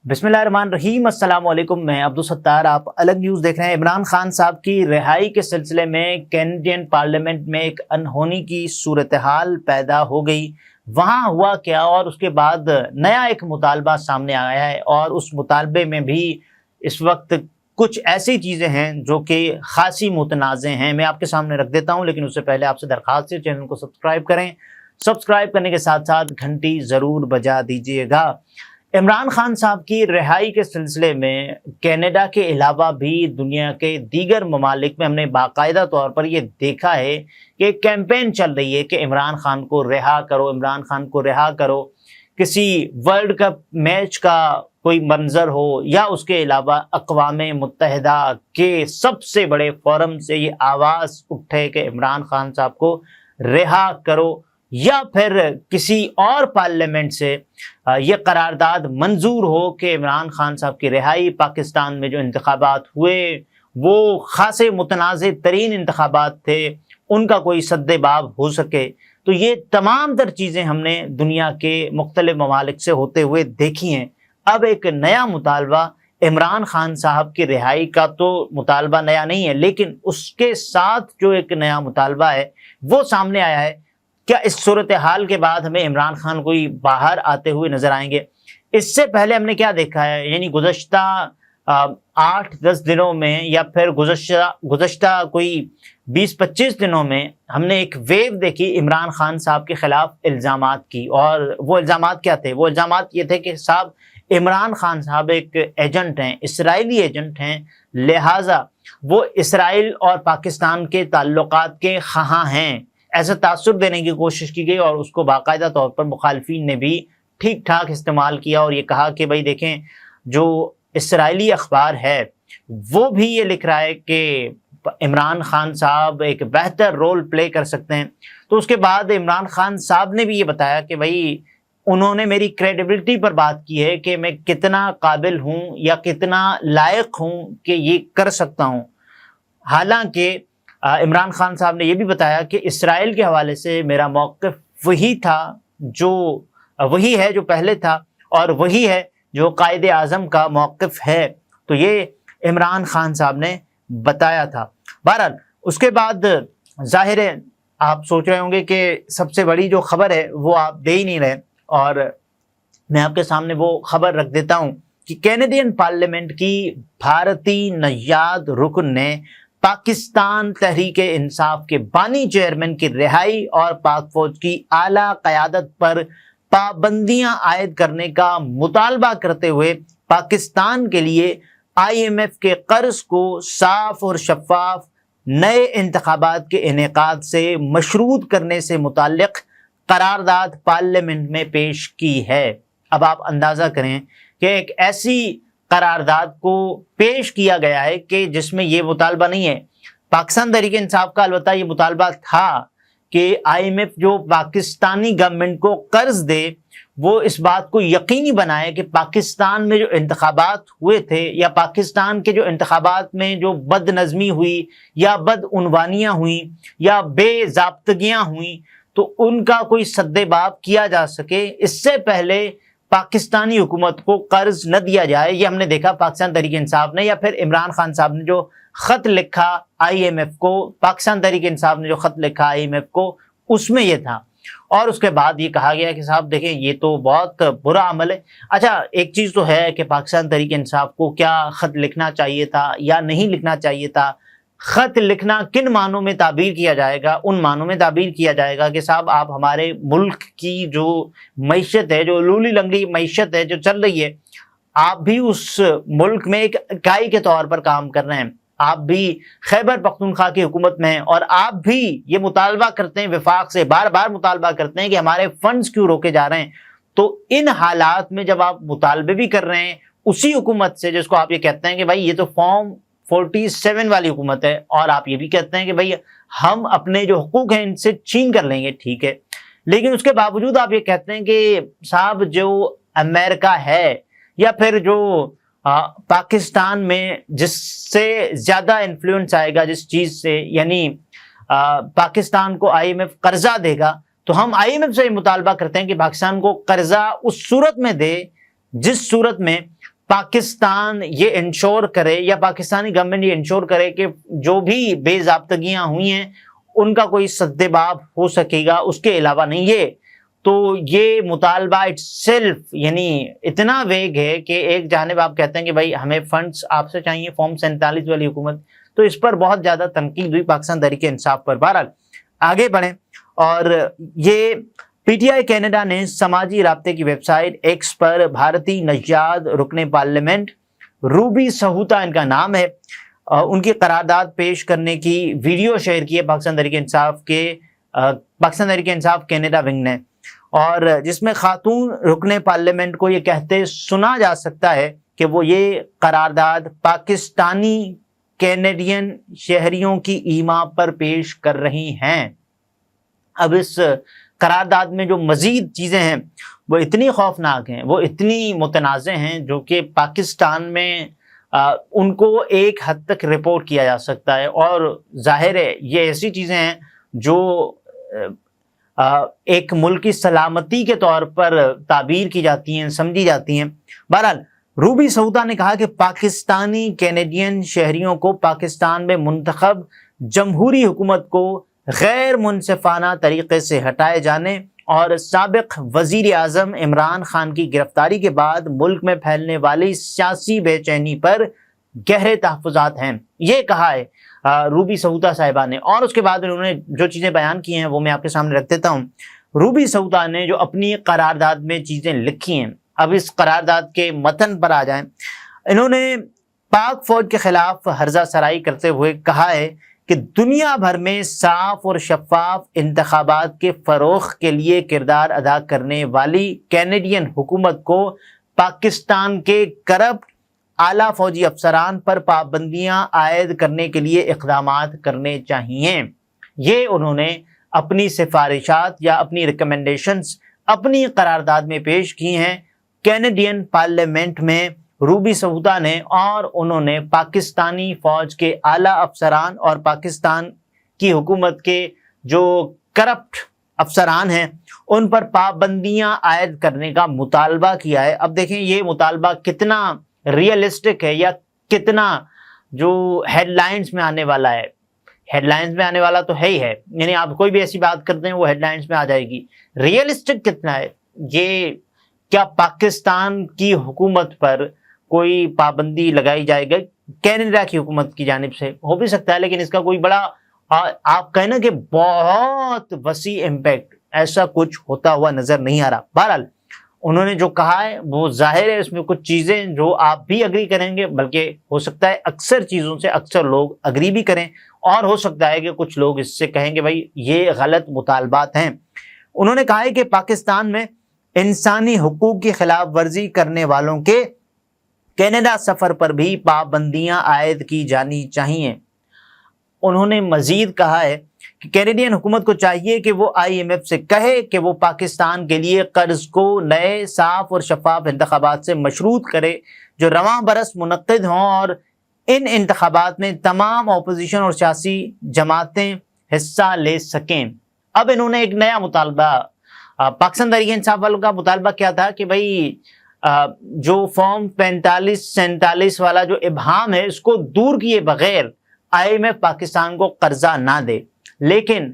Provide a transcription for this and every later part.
बिस्मिल्लाहिर्रहमानिर्रहीम। अस्सलाम वालेकुम। मैं अब्दुल सत्तार, आप अलग न्यूज़ देख रहे हैं। इमरान खान साहब की रिहाई के सिलसिले में कैनेडियन पार्लियामेंट में एक अनहोनी की सूरत हाल पैदा हो गई। वहाँ हुआ क्या और उसके बाद नया एक मुतालबा सामने आया है और उस मुतालबे में भी इस वक्त कुछ ऐसी चीज़ें हैं जो कि खासी मुतनाज़ हैं। मैं आपके सामने रख देता हूँ, लेकिन उससे पहले आपसे दरख्वास्त है चैनल को सब्सक्राइब करें। सब्सक्राइब करने के साथ साथ घंटी ज़रूर बजा दीजिएगा। इमरान खान साहब की रिहाई के सिलसिले में कनाडा के अलावा भी दुनिया के दीगर ममालिक में हमने बाकायदा तौर पर ये देखा है कि कैंपेन चल रही है कि इमरान खान को रिहा करो, इमरान खान को रिहा करो। किसी वर्ल्ड कप मैच का कोई मंजर हो या उसके अलावा अक़वाम मुत्तहिदा के सबसे बड़े फोरम से ये आवाज़ उठे कि इमरान खान साहब को रिहा करो, या फिर किसी और पार्लियामेंट से ये करारदाद मंजूर हो कि इमरान खान साहब की रिहाई। पाकिस्तान में जो इंतखाबात हुए वो खासे मुतनाज़ तरीन इंतखाबात थे, उनका कोई सद्देबाब हो सके। तो ये तमाम तर चीज़ें हमने दुनिया के मुख्तलिफ ममालिक से होते हुए देखी हैं। अब एक नया मुतालबा इमरान खान साहब की रिहाई का तो मुतालबा नया नहीं है, लेकिन उसके साथ जो एक नया मुतालबा है वो सामने आया है। क्या इस सूरत हाल के बाद हमें इमरान खान कोई बाहर आते हुए नजर आएंगे? इससे पहले हमने क्या देखा है, यानी गुज़श्ता 8-10 दिनों में या फिर गुज़श्ता कोई 20-25 दिनों में हमने एक वेव देखी इमरान खान साहब के खिलाफ इल्ज़ामात की। और वो इल्ज़ामात क्या थे? वो इल्ज़ामात ये थे कि साहब इमरान खान साहब एक एजेंट हैं, इसराइली एजेंट हैं, लिहाजा वो इसराइल और पाकिस्तान के ताल्लुकात के ख़ां हैं, ऐसा तासुर देने की कोशिश की गई। और उसको बाकायदा तौर पर मुखालफीन ने भी ठीक ठाक इस्तेमाल किया और ये कहा कि भाई देखें, जो इसराइली अखबार है वो भी ये लिख रहा है कि इमरान खान साहब एक बेहतर रोल प्ले कर सकते हैं। तो उसके बाद इमरान खान साहब ने भी ये बताया कि भाई उन्होंने मेरी क्रेडिबिलिटी पर बात की है कि मैं कितना काबिल हूँ या कितना लायक हूँ कि ये कर सकता हूँ। हालांकि इमरान खान साहब ने यह भी बताया कि इसराइल के हवाले से मेरा मौक़िफ़ वही है जो पहले था और वही है जो कायद आज़म का मौक़िफ़ है। तो ये इमरान खान साहब ने बताया था। बहरहाल उसके बाद ज़ाहिर है आप सोच रहे होंगे कि सबसे बड़ी जो खबर है वो आप दे ही नहीं रहे, और मैं आपके सामने वो खबर रख देता हूँ कि कैनेडियन पार्लियामेंट की भारतीय नयाद रुकन ने पाकिस्तान तहरीक इंसाफ के बानी चेयरमैन की रिहाई और पाक फौज की आला क़यादत पर पाबंदियां आयद करने का मुतालबा करते हुए पाकिस्तान के लिए IMF के कर्ज को साफ और शफाफ नए इंतखाबात के इनेकाद से मशरूत करने से मुताल्लिक़ करारदाद पार्लियामेंट में पेश की है। अब आप अंदाज़ा करें कि एक ऐसी करारदाद को पेश किया गया है कि जिसमें ये मुतालबा नहीं है। पाकिस्तान तहरीक इंसाफ का अलबत्ता ये मुतालबा था कि IMF जो पाकिस्तानी गवर्नमेंट को कर्ज दे वो इस बात को यकीनी बनाए कि पाकिस्तान में जो इंतखाबात हुए थे या पाकिस्तान के जो इंतखाबात में जो बदनज़मी हुई या बदउनवानियाँ हुई या बेज़ाब्तगियाँ हुई तो उनका कोई सद्देबाब किया जा सके। इससे पहले पाकिस्तानी हुकूमत को कर्ज न दिया जाए। ये हमने देखा पाकिस्तान तहरीक इंसाफ ने या फिर इमरान खान साहब ने जो ख़त लिखा IMF को, पाकिस्तान तहरीक इंसाफ ने जो ख़त लिखा IMF को, उसमें ये था। और उसके बाद ये कहा गया कि साहब देखें ये तो बहुत बुरा अमल है। अच्छा, एक चीज़ तो है कि पाकिस्तान तहरीक इंसाफ को क्या ख़त लिखना चाहिए था या नहीं लिखना चाहिए था। ख़त लिखना किन मानों में ताबीर किया जाएगा? उन मानों में ताबीर किया जाएगा कि साहब आप हमारे मुल्क की जो मईशत है, जो लूली लंगड़ी मईशत है जो चल रही है, आप भी उस मुल्क में एक इकाई के तौर पर काम कर रहे हैं। आप भी खैबर पख्तूनख्वा की हुकूमत में हैं और आप भी ये मुतालबा करते हैं, वफाक से बार बार मुतालबा करते हैं कि हमारे फंड्स क्यों रोके जा रहे हैं। तो इन हालात में जब आप मुतालबे भी कर रहे हैं उसी हुकूमत से जिसको आप ये कहते हैं कि भाई ये तो फॉर्म 47 वाली हुकूमत है, और आप ये भी कहते हैं कि भाई हम अपने जो हुकूक हैं इनसे छीन कर लेंगे, ठीक है, लेकिन उसके बावजूद आप ये कहते हैं कि साहब जो अमेरिका है या फिर जो पाकिस्तान में जिससे ज़्यादा इन्फ्लुएंस आएगा जिस चीज़ से, यानी पाकिस्तान को IMF कर्जा देगा, तो हम IMF से मुतालबा करते हैं कि पाकिस्तान को कर्जा उस सूरत में दे जिस सूरत में पाकिस्तान ये इंश्योर करे या पाकिस्तानी गवर्नमेंट ये इंश्योर करे कि जो भी बेज़ाब्तगियां हुई हैं उनका कोई सद्देबाब हो सकेगा, उसके अलावा नहीं। ये तो ये मुतालबा इटसेल्फ यानी इतना वेग है कि एक जानिब आप कहते हैं कि भाई हमें फंड्स आपसे चाहिए, फॉर्म 47 वाली हुकूमत, तो इस पर बहुत ज़्यादा तनकीद हुई पाकिस्तान तहरीक इंसाफ पर। बहरहाल आगे बढ़ें, और ये पीटीआई कनाडा ने समाजी राब्ते की वेबसाइट एक्स पर भारतीय नजाद रुकने पार्लियामेंट रूबी सहूता इनका नाम है, उनकी करारदाद पेश करने की वीडियो शेयर की है पाकिस्तान तहरीक इंसाफ कनाडा विंग ने, और जिसमें खातून रुकने पार्लियामेंट को ये कहते सुना जा सकता है कि वो ये करारदाद पाकिस्तानी कैनेडियन शहरियों की ईमा पर पेश कर रही हैं। अब इस करारदाद में जो मज़ीद चीज़ें हैं वो इतनी खौफनाक हैं, वो इतनी मुतनाज़ हैं, जो कि पाकिस्तान में उनको एक हद तक रिपोर्ट किया जा सकता है। और जाहिर है ये ऐसी चीज़ें हैं जो एक मुल्क की सलामती के तौर पर ताबीर की जाती हैं, समझी जाती हैं। बहरहाल रूबी सहूता ने कहा कि पाकिस्तानी कैनेडियन शहरियों को पाकिस्तान में मुंतखब जमहूरी हुकूमत को गैर मुनसिफाना तरीके से हटाए जाने और साबिक वजीर आज़म इमरान खान की गिरफ्तारी के बाद मुल्क में फैलने वाली सियासी बेचैनी पर गहरे तहफ़्फ़ुज़ात हैं, ये कहा है रूबी सहूता साहिबा ने। और उसके बाद उन्होंने जो चीज़ें बयान की हैं वो मैं आपके सामने रख देता हूँ। रूबी सहूता ने जो अपनी करारदाद में चीज़ें लिखी हैं, अब इस करारदाद के मतन पर आ जाएं। इन्होंने पाक फौज के खिलाफ हर्जा सराई करते हुए कहा है कि दुनिया भर में साफ और शफाफ इंतखाबात के फ़रोग़ के लिए किरदार अदा करने वाली कैनेडियन हुकूमत को पाकिस्तान के करप्ट आला फौजी अफसरान पर पाबंदियां आयद करने के लिए इक़दामात करने चाहिए। ये उन्होंने अपनी सिफारिशात या अपनी रिकमेंडेशंस अपनी करारदाद में पेश की हैं कैनेडियन पार्लियामेंट में रूबी सहूता ने, और उन्होंने पाकिस्तानी फ़ौज के आला अफसरान और पाकिस्तान की हुकूमत के जो करप्ट अफसरान हैं उन पर पाबंदियां आयद करने का मुतालबा किया है। अब देखें ये मुतालबा कितना रियलिस्टिक है या कितना जो हेडलाइंस में आने वाला है। हेडलाइंस में आने वाला तो है ही है, यानी आप कोई भी ऐसी बात करते हैं वो हेडलाइंस में आ जाएगी। रियलिस्टिक कितना है ये, क्या पाकिस्तान की हुकूमत पर कोई पाबंदी लगाई जाएगी कनाडा की हुकूमत की जानिब से? हो भी सकता है, लेकिन इसका कोई बड़ा आप कहना कि बहुत वसी इम्पैक्ट ऐसा कुछ होता हुआ नजर नहीं आ रहा। बहरहाल उन्होंने जो कहा है वो जाहिर है इसमें कुछ चीज़ें जो आप भी अग्री करेंगे, बल्कि हो सकता है अक्सर चीज़ों से अक्सर लोग अग्री भी करें, और हो सकता है कि कुछ लोग इससे कहेंगे भाई ये गलत मुतालबात हैं। उन्होंने कहा है कि पाकिस्तान में इंसानी हुकूक की खिलाफ वर्जी करने वालों के कनाडा सफ़र पर भी पाबंदियां आयद की जानी चाहिए। उन्होंने मज़ीद कहा है कि कैनेडियन हुकूमत को चाहिए कि वो IMF से कहे कि वो पाकिस्तान के लिए कर्ज को नए साफ और शफाफ इंतखाबात से मशरूत करे जो रवां बरस मुनक्किद हों, और इन इंतखाबात में तमाम अपोजिशन और सियासी जमातें हिस्सा ले सकें। अब इन्होंने एक नया मुतालबा, पाकिस्तान तहरीक इंसाफ वालों का मुतालबा क्या था कि भाई जो फॉर्म 45-47 वाला जो इबहाम है इसको दूर किए बगैर IMF पाकिस्तान को कर्जा ना दे। लेकिन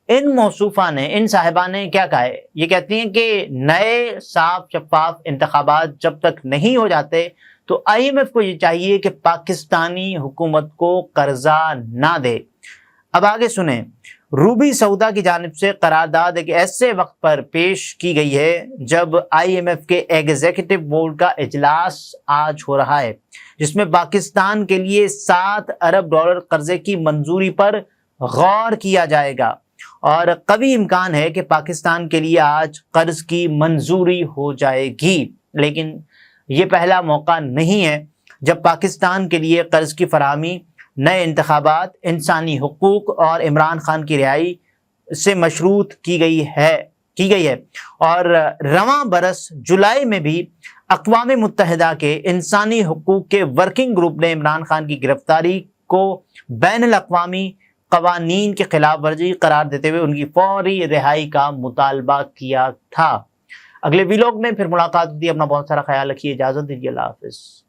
इन मौसूफा ने, इन साहिबा ने क्या कहा है, ये कहती हैं कि नए साफ शफाफ इंतखाबात जब तक नहीं हो जाते तो IMF को ये चाहिए कि पाकिस्तानी हुकूमत को कर्जा ना दे। अब आगे सुने, रूबी सहूता की जानिब से करारदाद एक ऐसे वक्त पर पेश की गई है जब IMF के एग्जीक्यूटिव बोर्ड का इजलास आज हो रहा है, जिसमें पाकिस्तान के लिए $7 अरब कर्जे की मंजूरी पर गौर किया जाएगा, और कभी इम्कान है कि पाकिस्तान के लिए आज कर्ज की मंजूरी हो जाएगी। लेकिन ये पहला मौका नहीं है जब पाकिस्तान के लिए कर्ज की फराहमी नए इंतखाबात, इंसानी हुकूक और इमरान खान की रिहाई से मशरूत की गई है। और रवां बरस जुलाई में भी अक़वाम मुत्तहिदा के इंसानी हुकूक के वर्किंग ग्रुप ने इमरान खान की गिरफ्तारी को बैनुल अक़वामी क़वानीन की खिलाफ वर्जी करार देते हुए उनकी फौरी रिहाई का मुतालबा किया था। اگلے ویلاگ میں پھر ملاقات ہوتی ہے. اپنا بہت سارا خیال رکھیے. اجازت دیجیے. اللہ حافظ.